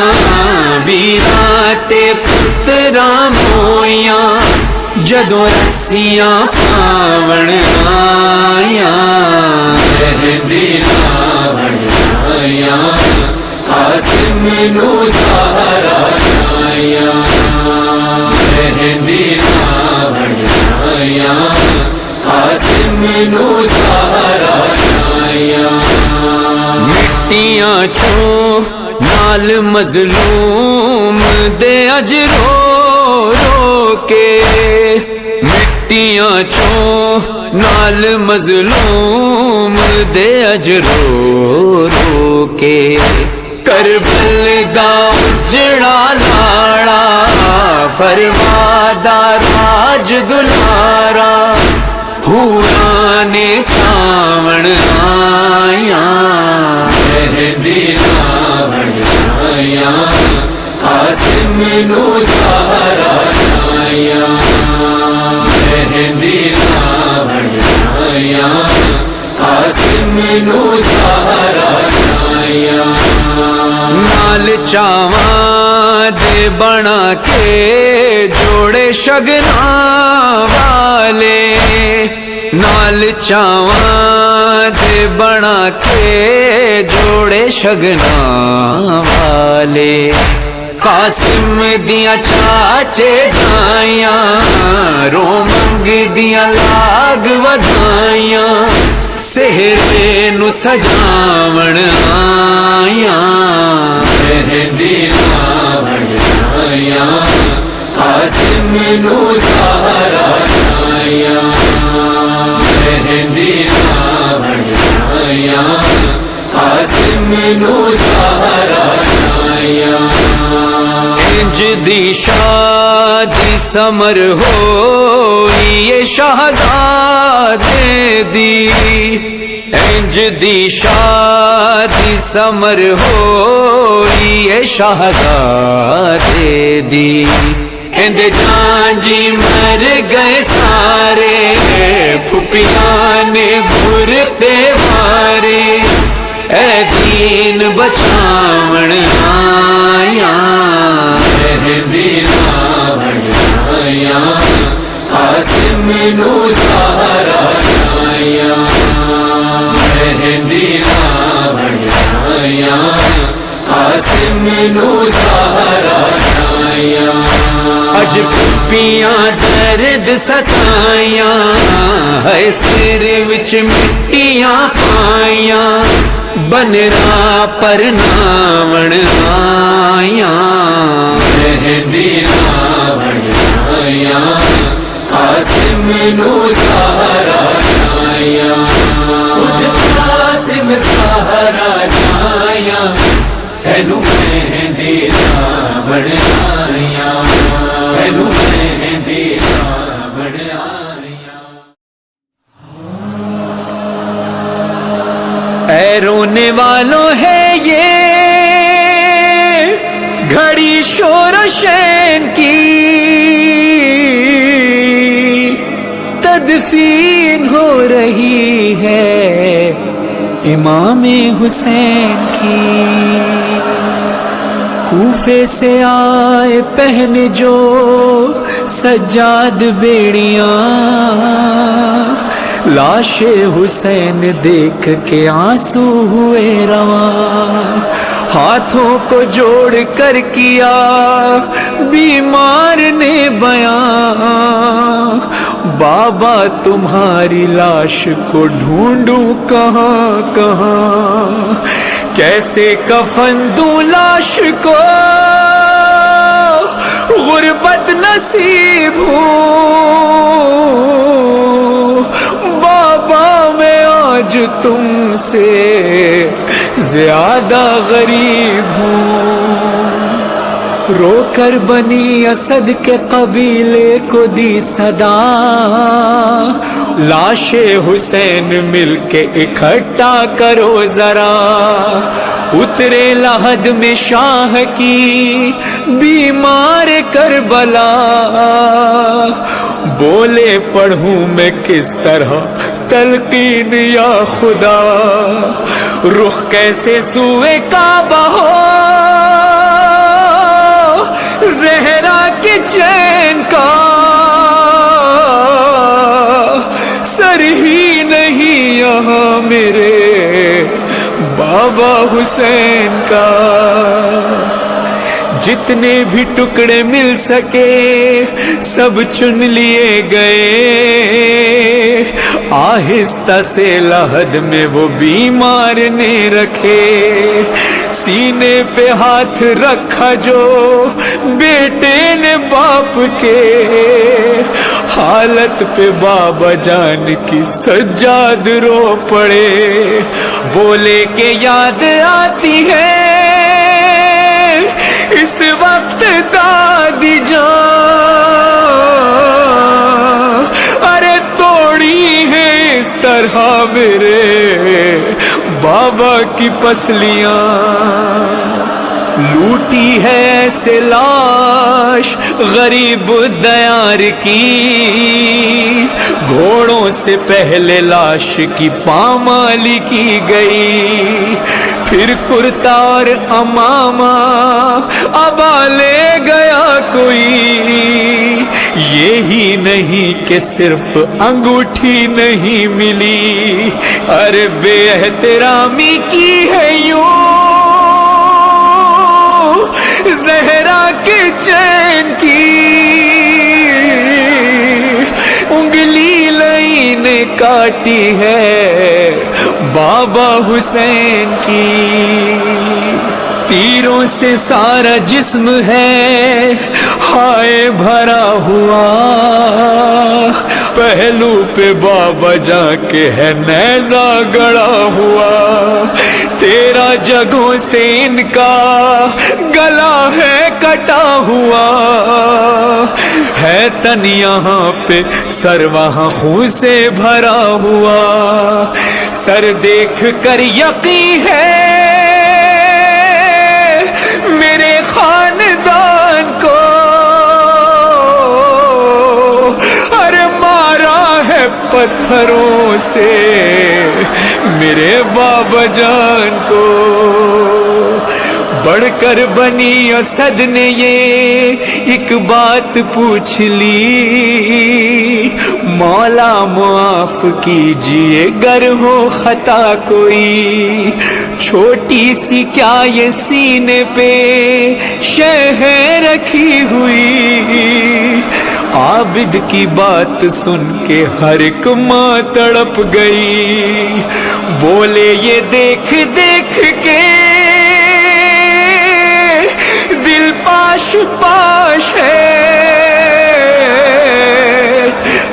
ویراں تے پتراں مویاں، جدوں رسیاں پاون آیا، مہندی لاون آیا قاسم نو زہرا جایا، مہندی لاون آیا قاسم نو زہرا جایا، مٹیاں چوں نال مظلوم دے اج رو رو کے، مٹیاں چوں نال مظلوم دے اج رو رو کے، کربل دا اجڑا لاڑا فرمادا راج دلارا، حوراں نے چاون آیا، چاواں دے بنا کے جوڑے شگنا والے، نال چاواں دے بنا کے جوڑے شگنا والے، قاسم دیاں چاچے جائیاں رومنگ دیاں لاگ ودائیاں، سہرے نو سجاون آیاں، مہندی لاون آیاں، قاسم نو زہرا جائیاں، مہندی لاون آیاں، قاسم نو زہرا جائیاں، انج دی شادی سمر ہوئی یہ شہزادے دی، انج دی شادی سمر ہوئی یہ شہزادے دی، اند جان جی مر گئے سارے پھپیاں نے برتے مارے، اے دین بچاون آیاں، مہندی لاون آیاں، قاسم نو زہرا جائیاں، مہندی لاون آیاں، قاسم نو زہرا جائیاں، اج پھپیاں درد ستائیاں، ہے سر وچ مٹیاں پائیاں، بنرا پر ناون آیاں، مہندی لاون آیاں، قاسم نو زہرا جائیاں، کچھ قاسم زہرا جائیاں، اینو مہندی لاون آیاں، اینو مہندی لاون آیاں۔ اے رونے والوں ہے یہ گھڑی شور و شین کی، تدفین ہو رہی ہے امام حسین کی، کوفے سے آئے پہن جو سجاد بیڑیاں، لاش حسین دیکھ کے آنسو ہوئے رواں، ہاتھوں کو جوڑ کر کیا بیمار نے بیان، بابا تمہاری لاش کو ڈھونڈوں کہاں کہاں، کیسے کفن دوں لاش کو غربت نصیب ہوں، بابا میں آج تم سے زیادہ غریب ہوں، رو کر بنی اسد کے قبیلے کو دی صدا، لاش حسین مل کے اکٹھا کرو ذرا، اترے لحد میں شاہ کی بیمار کربلا، بولے پڑھوں میں کس طرح تلقین یا خدا، رخ کیسے سوئے کعبہ ہو زہرا کے چین کا، سر ہی نہیں یہاں میرے بابا حسین کا، جتنے بھی ٹکڑے مل سکے سب چن لیے گئے، آہستہ سے لحد میں وہ بیمار نے رکھے، سینے پہ ہاتھ رکھا جو بیٹے نے باپ کے، حالت پہ بابا جان کی سجاد رو پڑے، بولے کہ یاد آتی ہے اس وقت دادی جان، ارے توڑی ہے اس طرح میرے بابا کی پسلیاں، لوٹی ہے ایسے لاش غریب دیار کی، گھوڑوں سے پہلے لاش کی پامالی کی گئی، پھر کرتا اور امامہ ابا لے گیا کوئی، یہی نہیں کہ صرف انگوٹھی نہیں ملی، ارے بے احترامی کی ہے یوں زہرا کے چین کی، انگلی لئی نے کاٹی ہے بابا حسین کی، تیروں سے سارا جسم ہے ہائے بھرا ہوا، پہلو پہ بابا جا کے ہے نیزہ گڑا ہوا، تیرا جگہوں سے ان کا گلا ہے کٹا ہوا، ہے تن یہاں پہ سر وہاں خون سے بھرا ہوا، سر دیکھ کر یقین ہے میرے خاندان کو، ارے مارا ہے پتھروں سے میرے بابا جان کو، بڑھ کر بنی اسد نے یہ ایک بات پوچھ لی، مولا معاف کیجئے گر ہو خطا کوئی، چھوٹی سی کیا یہ سینے پہ شہ رکھی ہوئی، عابد کی بات سن کے ہر ایک ماں تڑپ گئی، بولے یہ دیکھ دیکھ کے دل پاش پاش ہے،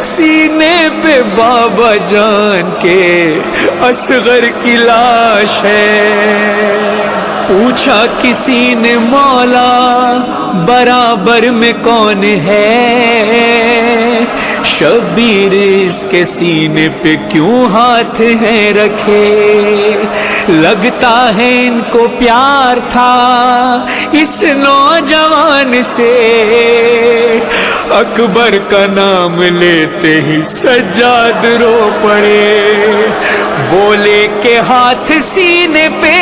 سینے پہ بابا جان کے اصغر کی لاش ہے، پوچھا کسی نے مولا برابر میں کون ہے، شبیر اس کے سینے پہ کیوں ہاتھ ہیں رکھے، لگتا ہے ان کو پیار تھا اس نوجوان سے، اکبر کا نام لیتے ہی سجاد رو پڑے، بولے کہ ہاتھ سینے پہ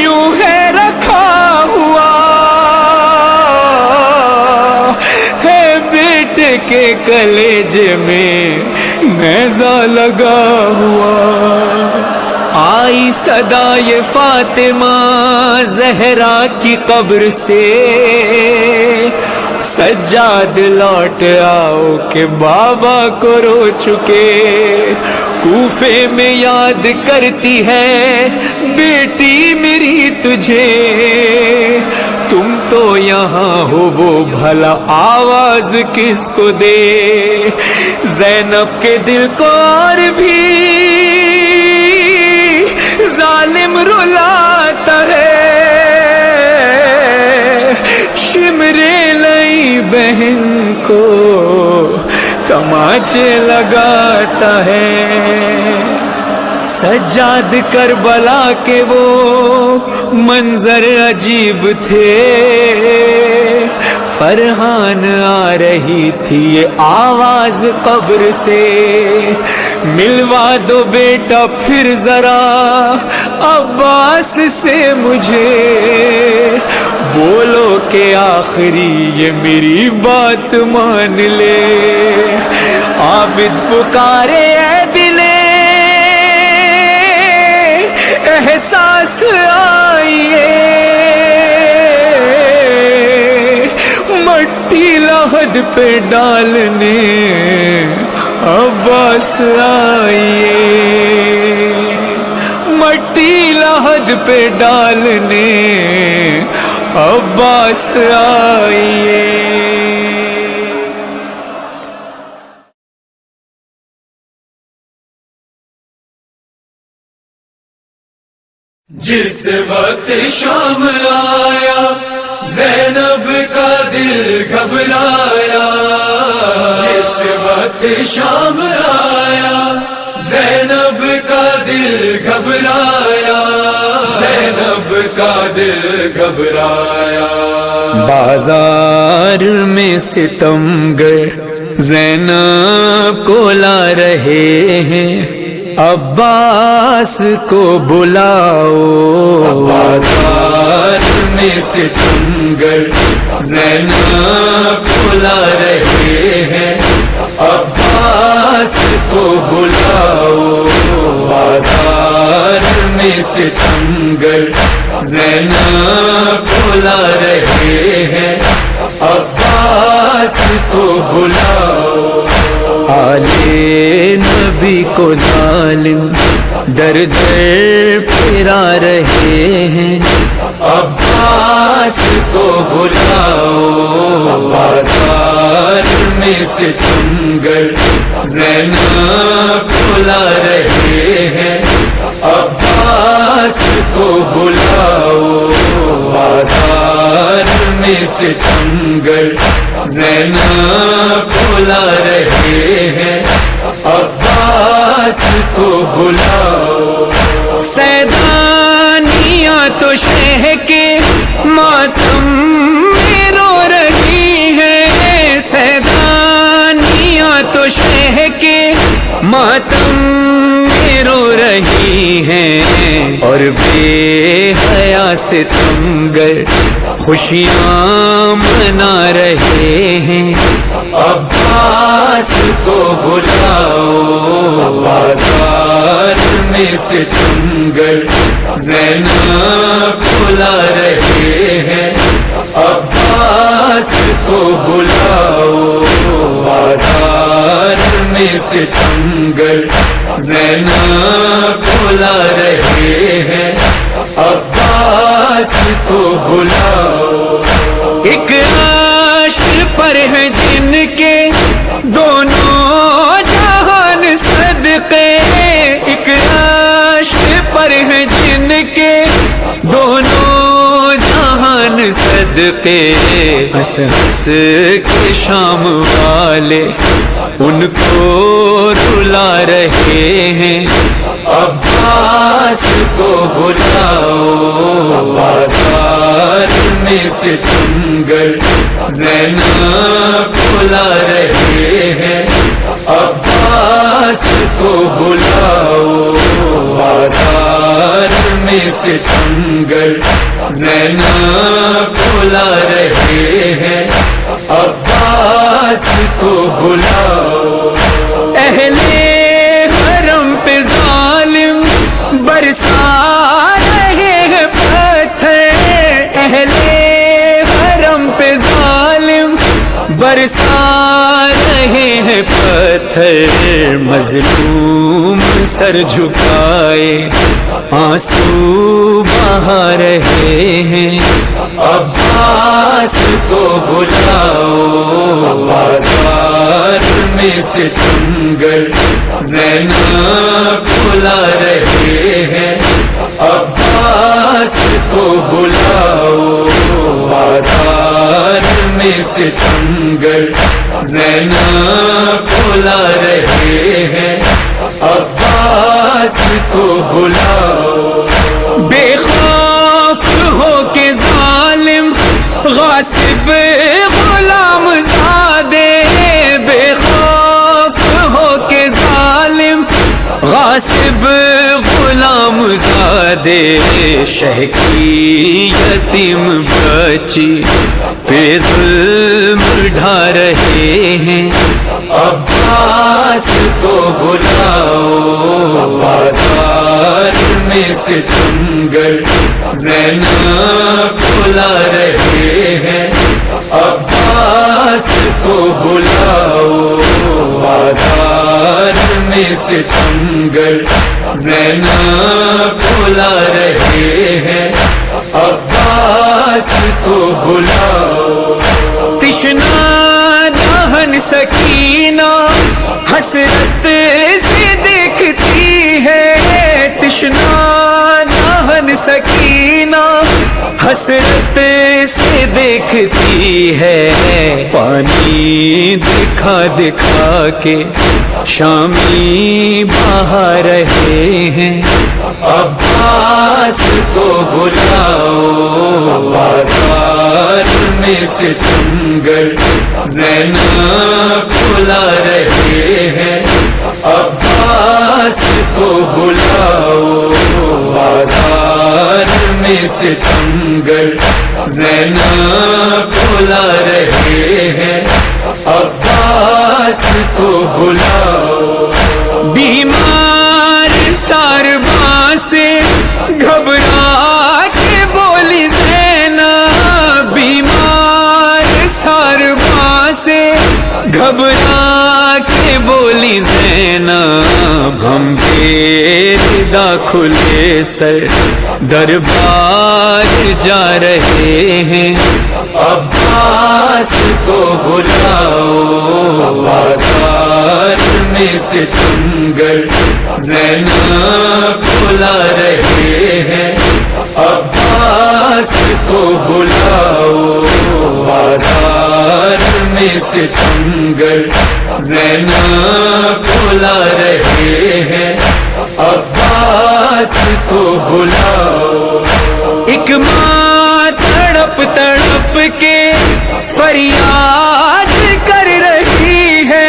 یوں ہے رکھا ہوا، ہے بیٹے کے کلیجے میں نیزہ لگا ہوا، آئی صدا یہ فاطمہ زہرا کی قبر سے، سجاد لوٹ آؤ کہ بابا کو رو چکے، کوفے میں یاد کرتی ہے بیٹی میری تجھے، تم تو یہاں ہو وہ بھلا آواز کس کو دے، زینب کے دل کو اور بھی ظالم رلاتا ہے، شمرے لئی بہن کو تماچے لگاتا ہے، سجاد کربلا کے وہ منظر عجیب تھے، فرحان آ رہی تھی یہ آواز قبر سے، ملوا دو بیٹا پھر ذرا عباس سے مجھے، بولو کہ آخری یہ میری بات مان لے، عابد پکارے اے دلے احساس آئیے، مٹی لحد پہ ڈالنے عباس آئیے، مٹی لحد پہ ڈالنے عباس آئیے۔ جس وقت شام آیا زینب کا دل گھبرایا، جس وقت شام آیا زینب کا دل گھبرایا، زینب کا دل گھبرایا، بازار میں ستمگر زینب کو لا رہے ہیں، عباس کو بلاؤ، بازار میں ستمگر زینب بلا رہے ہیں، عباس کو بلاؤ، بازار میں ستمگر زینب بلا رہے ہیں، عباس کو بلاؤ۔ آلے نبی کو ظالم در در پھرا رہے ہیں، عباس کو بلاؤ، بازار میں ستمگر زینب بلا رہے ہیں، عباس کو بلاؤ، بازار میں ستمگر زینب بلا رہے ہیں، عباس کو بلاؤ۔ سیدانیاں تو شہ کے ماتم میں رو رہی ہے، سیدانیاں تو شہ کے ماتم میں رو رہی ہیں، اور بے حیا ستمگر خوشیاں منا رہے ہیں، عباس کو بلاؤ، بازار میں ستمگر زینب بلا رہے ہیں، عباس کو بلاؤ، بازار میں ستمگر زینب بلا رہے ہیں، عباس کو بلاؤ۔ ایک عاشق پر ہے جن کے دونوں جہان صدقے، ایک عاشق پر ہے جن کے دونوں جہان صدقے، ہنس ہنس کے شام والے ان کو رلا رہے ہیں، عباس کو بلاؤ، بازار میں ستمگر زینب بلا رہے ہیں، عباس کو بلاؤ، بازار میں ستمگر زینب بلا رہے ہیں، عباس کو بلاؤ۔ اہل حرم پہ ظالم برسا رہے ہیں پتھر، اہل حرم پہ ظالم برسا رہے ہیں پتھر، مظلوم سر جھکائے آنسو بہا رہے ہیں، عباس کو بلاؤ، بازار میں ستمگر زینب بلا رہے ہیں، عباس کو بلاؤ، بازار میں ستمگر زینب بلا رہے ہیں، عباس کو بلاؤ۔ بے خوف ہو کے ظالم غاصب غلام زادے، بے خوف ہو کے ظالم غاصب غلام زادے، شہ کی یتیم بچی پہ ظلم ڈھا رہے ہیں، عباس کو بلاؤ، بازار میں ستمگر زینب بلا رہے ہیں، عباس کو بلاؤ، بازار میں ستمگر زینب بلا رہے ہیں، عباس کو بلاؤ۔ تشنا دہن سکینہ حسرت سے دیکھتی ہے، تشنا دہن سکینہ حسرت سے دیکھتی ہے، پانی دکھا دکھا کے شامی بہا رہے ہیں، عباس کو بلاؤ، بازار میں ستمگر زینب بلا رہے ہیں، عباس کو کو بلاؤ، بازار میں ستمگر زینب بلا رہے ہیں، عباس کو بلاؤ۔ بیمار سارباں سے گھبرا کے بولی زینب، بیمار سارباں سے گھبرا کے بولی زینب، ہم بے ردا کھلے سر دربار جا رہے ہیں، عباس کو بلاؤ، بازار میں ستمگر زینب بلا رہے ہیں، عباس کو بلاؤ، بازار میں ستمگر زینب بلا رہے ہیں، عباس کو بلاؤ۔ ایک ماں تڑپ تڑپ کے فریاد کر رہی ہے،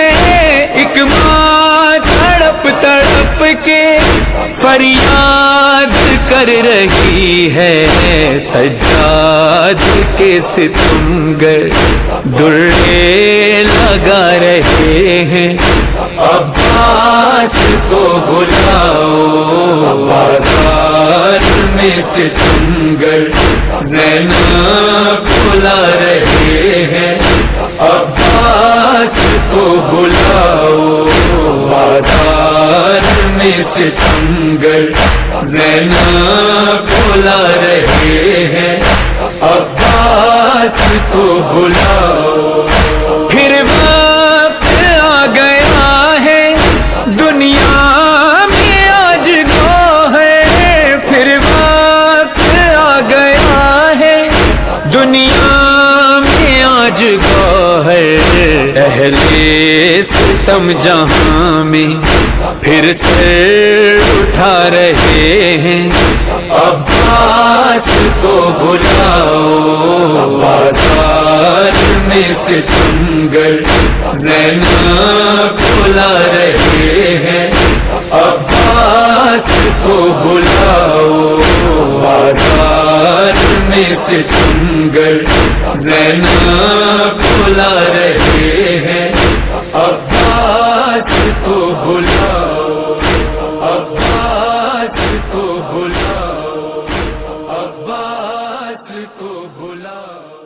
ایک ماں تڑپ تڑپ کے فریاد کر رہی ہے، سجاد کے ستمگر درے لگا رہے ہیں، عباس کو بلاؤ، بازار میں ستمگر زینب بلا رہے ہیں، عباس کو بلاؤ، بازار میں ستمگر زینب بلا رہے ہیں، عباس کو بلاؤ۔ پھر وقت آ گیا ہے دنیا میں آج گو ہے، پھر وقت آ گیا ہے دنیا میں آج گو ہے، اہل ستم جہاں میں پھر سر اٹھا رہے ہیں، عباس کو بلاؤ، بازار میں ستمگر زینب بلا رہے ہیں، عباس کو بلاؤ، بازار میں ستمگر زینب بلا رہے ہیں، عباس کو بلاؤ، عباس کو بلاؤ، عباس کو بلاؤ۔